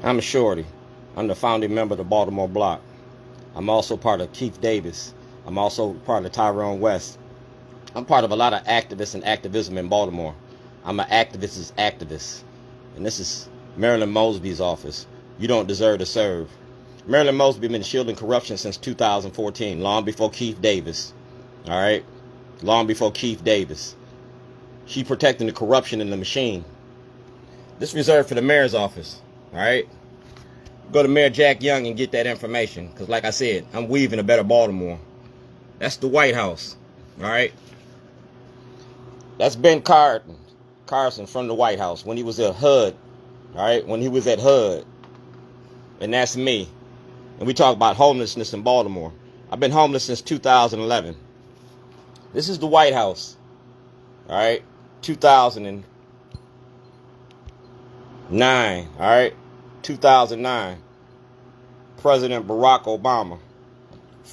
I'm a shorty. I'm the founding member of the Baltimore block. I'm also part of Keith Davis. I'm also part of Tyrone West. I'm part of a lot of activists and activism in Baltimore. I'm an activist's activist. And this is Marilyn Mosby's office. You don't deserve to serve. Marilyn Mosby been shielding corruption since 2014, long before Keith Davis. All right? Long before Keith Davis. She protecting the corruption in the machine. This is reserved for the mayor's office. All right? Go to Mayor Jack Young and get that information. Because like I said, I'm weaving a better Baltimore. That's the White House. All right? That's Ben Carson from the White House when he was at HUD. All right? When he was at HUD. And that's me. And we talk about homelessness in Baltimore. I've been homeless since 2011. This is the White House. All right? 2009. All right? 2009. President Barack Obama.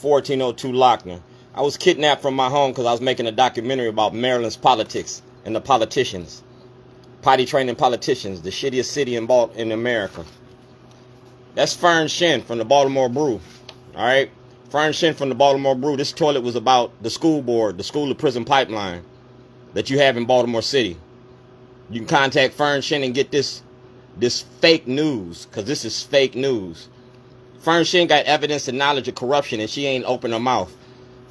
1402 Lochner. I was kidnapped from my home because I was making a documentary about Maryland's politics and the politicians. Potty training politicians. The shittiest city in America. That's Fern Shen from the Baltimore Brew. All right? Fern Shen from the Baltimore Brew. This toilet was about the school board, the school to prison pipeline that you have in Baltimore City. You can contact Fern Shen and get this fake news, because this is fake news. Fern Shen got evidence and knowledge of corruption, and she ain't opened her mouth.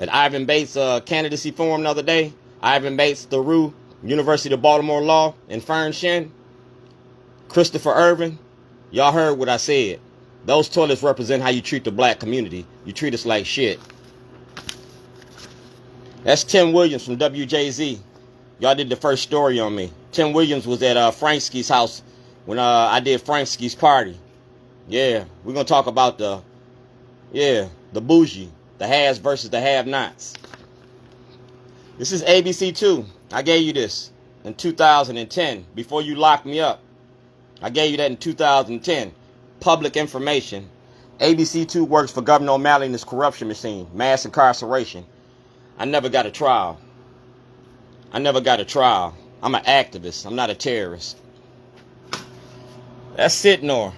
At Ivan Bates' candidacy forum the other day, Ivan Bates, Thiru, University of Baltimore Law, and Fern Shen, Christopher Irvin, y'all heard what I said. Those toilets represent how you treat the black community. You treat us like shit. That's Tim Williams from WJZ. Y'all did the first story on me. Tim Williams was at Franksky's house when I did Franksky's party. Yeah, we're going to talk about the bougie, the haves versus the have-nots. This is ABC2. I gave you this in 2010, before you locked me up. I gave you that in 2010. Public information. ABC2 works for Gov.O'Malley and his corruption machine. Mass incarceration. I never got a trial. I'm an activist. I'm not a terrorist. That's Sitnor.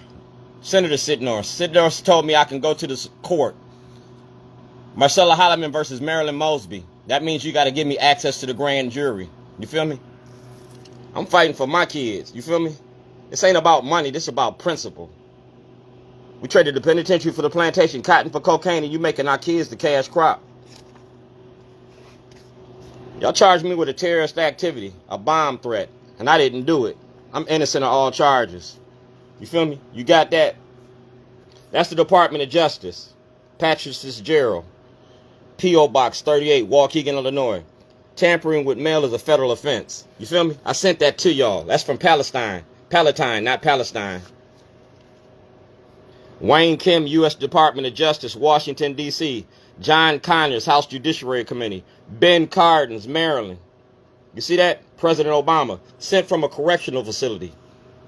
Senator Sitnor. Sitnor told me I can go to this court. Marcella Holloman versus Marilyn Mosby. That means you got to give me access to the grand jury. You feel me? I'm fighting for my kids. You feel me? This ain't about money. This is about principle. We traded the penitentiary for the plantation, cotton for cocaine, and you making our kids the cash crop. Y'all charged me with a terrorist activity, a bomb threat, and I didn't do it. I'm innocent of all charges. You feel me? You got that? That's the Department of Justice. Patrick Fitzgerald. P.O. Box 38, Waukegan, Illinois. Tampering with mail is a federal offense. You feel me? I sent that to y'all. That's from Palestine. Palatine, not Palestine. Wayne Kim, U.S. Department of Justice, Washington, D.C. John Conyers, House Judiciary Committee. Ben Cardin's, Maryland. You see that? President Obama. Sent from a correctional facility.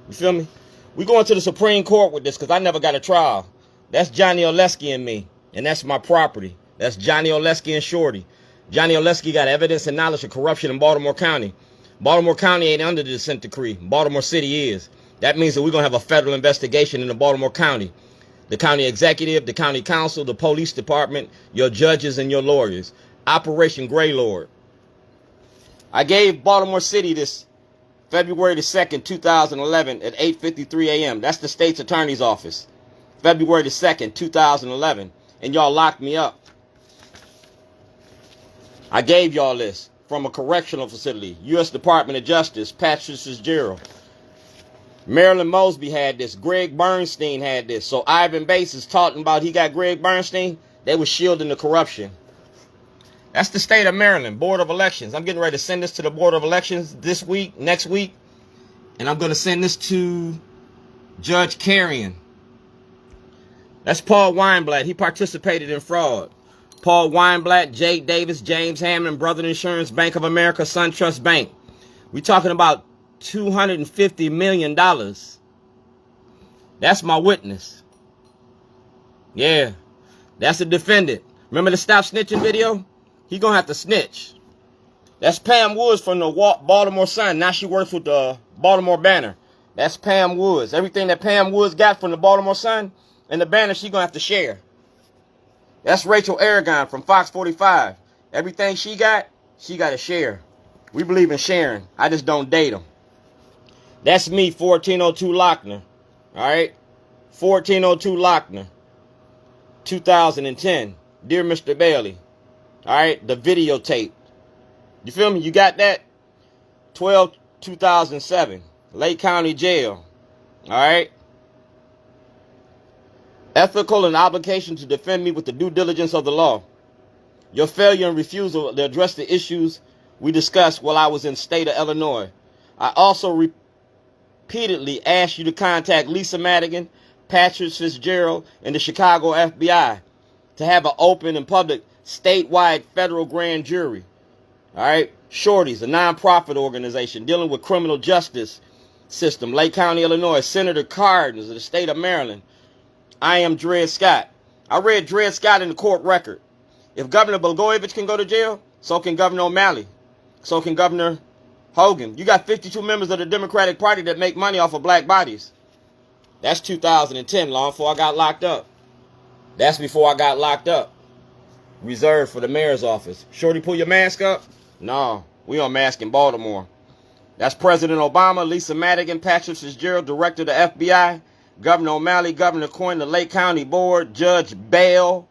You feel me? We going to the Supreme Court with this because I never got a trial. That's Johnny Oleski and me. And that's my property. That's Johnny Oleski and Shorty. Johnny Oleski got evidence and knowledge of corruption in Baltimore County. Baltimore County ain't under the consent decree. Baltimore City is. That means that we're going to have a federal investigation in the Baltimore County. The county executive, the county council, the police department, your judges, and your lawyers. Operation Greylord. I gave Baltimore City this February the 2nd, 2011 at 8:53 a.m. That's the state's attorney's office. February the 2nd, 2011. And y'all locked me up. I gave y'all this from a correctional facility. U.S. Department of Justice, Patrick Fitzgerald. Marilyn Mosby had this. Greg Bernstein had this. So Ivan Bates is talking about he got Greg Bernstein. They were shielding the corruption. That's the state of Maryland, Board of Elections. I'm getting ready to send this to the Board of Elections this week, next week. And I'm going to send this to Judge Carrion. That's Paul Weinblatt. He participated in fraud. Paul Weinblatt, Jake Davis, James Hammond, Brother Insurance, Bank of America, SunTrust Bank. We talking about $250 million. That's my witness. Yeah. That's the defendant. Remember the Stop Snitching video? He gonna have to snitch. That's Pam Woods from the Baltimore Sun. Now she works with the Baltimore Banner. That's Pam Woods. Everything that Pam Woods got from the Baltimore Sun and the banner, she gonna have to share. That's Rachel Aragon from Fox 45. Everything she got to share. We believe in sharing. I just don't date them. That's me, 1402 Lochner. All right? 1402 Lochner. 2010. Dear Mr. Bailey. All right? The videotape. You feel me? You got that? 12/2007. Lake County Jail. All right? Ethical and obligation to defend me with the due diligence of the law. Your failure and refusal to address the issues we discussed while I was in state of Illinois. I also repeatedly asked you to contact Lisa Madigan, Patrick Fitzgerald, and the Chicago FBI to have an open and public statewide federal grand jury. All right? Shorties, a nonprofit organization dealing with criminal justice system, Lake County, Illinois. Senator Cardin of the state of Maryland. I am Dred Scott. I read Dred Scott in the court record. If Governor Blagojevich can go to jail, so can Governor O'Malley. So can Governor Hogan. You got 52 members of the Democratic Party that make money off of black bodies. That's 2010, long before I got locked up. That's before I got locked up. Reserved for the mayor's office. Shorty, pull your mask up? No, we on mask in Baltimore. That's President Obama, Lisa Madigan, Patrick Fitzgerald, Director of the FBI, Governor O'Malley, Governor Coyne, the Lake County Board, Judge Bell,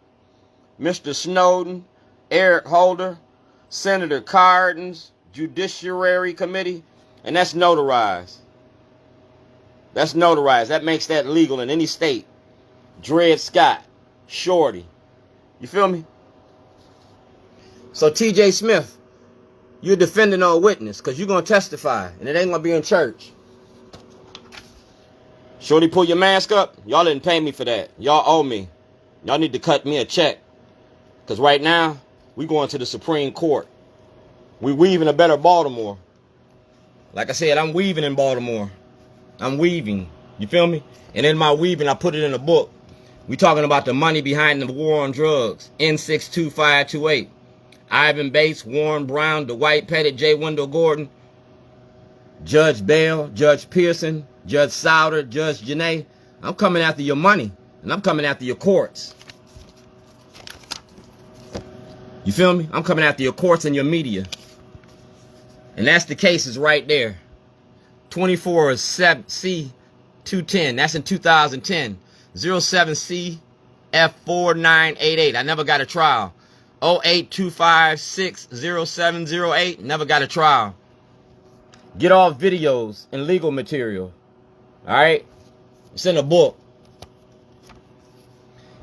Mr. Snowden, Erek Holder, Senator Cardin's Judiciary Committee, and that's notarized. That's notarized. That makes that legal in any state. Dred Scott, Shorty. You feel me? So TJ Smith, you're defending no witness because you're going to testify, and it ain't going to be in church. Shorty, pull your mask up. Y'all didn't pay me for that. Y'all owe me. Y'all need to cut me a check. Because right now, we going to the Supreme Court. We weaving a better Baltimore. Like I said, I'm weaving in Baltimore. I'm weaving. You feel me? And in my weaving, I put it in a book. We talking about the money behind the war on drugs. N62528. Ivan Bates, Warren Brown, Dwight Pettit, J. Wendell Gordon, Judge Bell, Judge Pearson, Judge Souder, Judge Jayne. I'm coming after your money, and I'm coming after your courts. You feel me? I'm coming after your courts and your media. And that's the cases right there. 24C210. That's in 2010. 07CF4988. I never got a trial. 082560708. Never got a trial. Get all videos and legal material. Alright? It's in a book.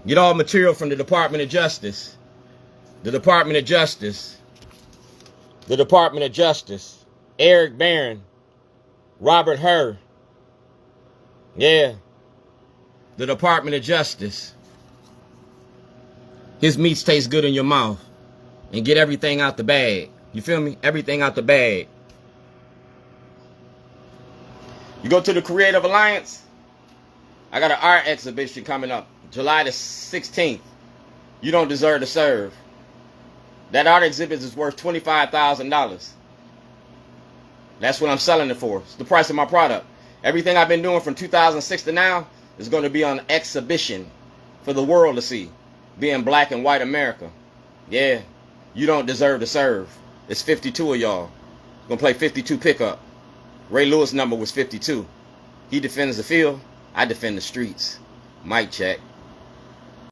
Get all material from the Department of Justice. The Department of Justice. The Department of Justice. Erek Barron. Robert Hur. Yeah. The Department of Justice. His meats taste good in your mouth. And get everything out the bag. You feel me? Everything out the bag. You go to the Creative Alliance. I got an art exhibition coming up. July the 16th. You don't deserve to serve. That art exhibit is worth $25,000. That's what I'm selling it for. It's the price of my product. Everything I've been doing from 2006 to now is going to be on exhibition for the world to see. Being black and white America. Yeah. You don't deserve to serve. It's 52 of y'all. Gonna play 52 pickup. Ray Lewis' number was 52. He defends the field. I defend the streets. Mic check.